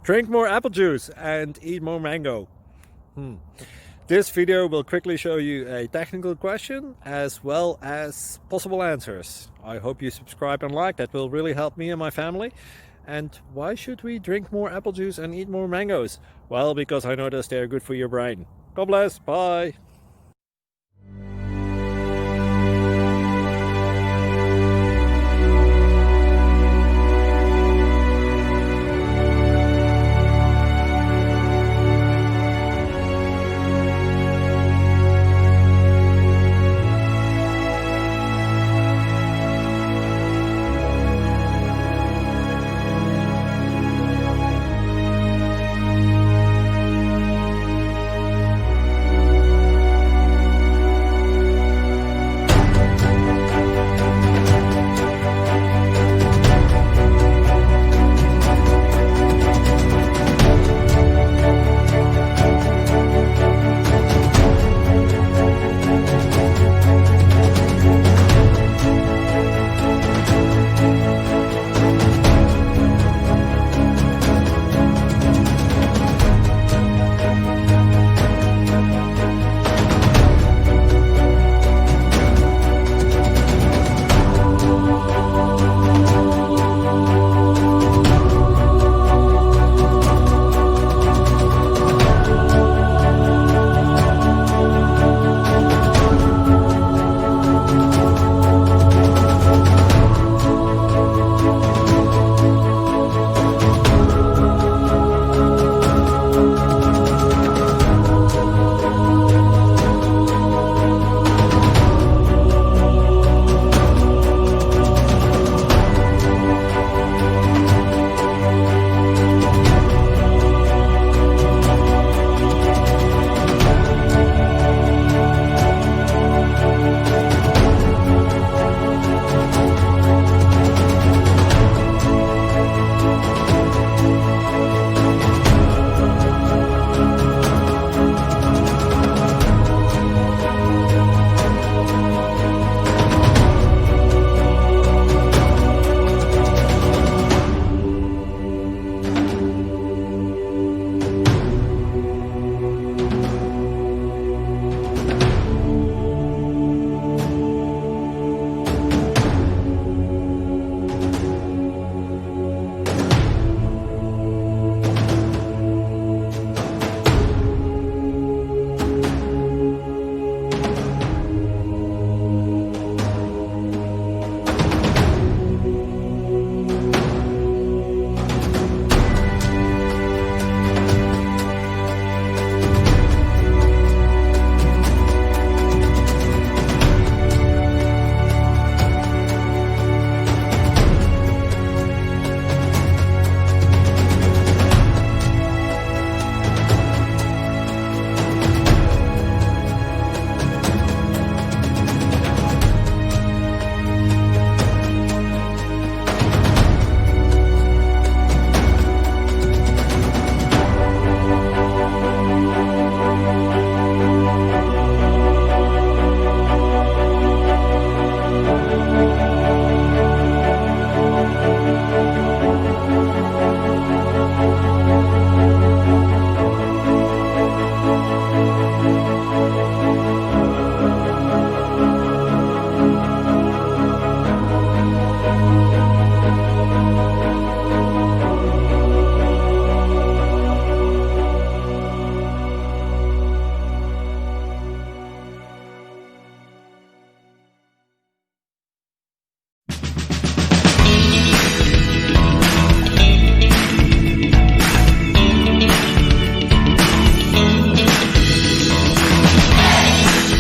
Drink more apple juice and eat more mango. This video will quickly show you a technical question as well as possible answers. I hope you subscribe and like, that will really help me and my family. And why should we drink more apple juice and eat more mangoes? Well, because I noticed they're good for your brain. God bless, bye!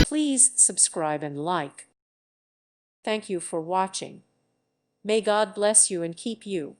Please subscribe and like. Thank you for watching. May God bless you and keep you.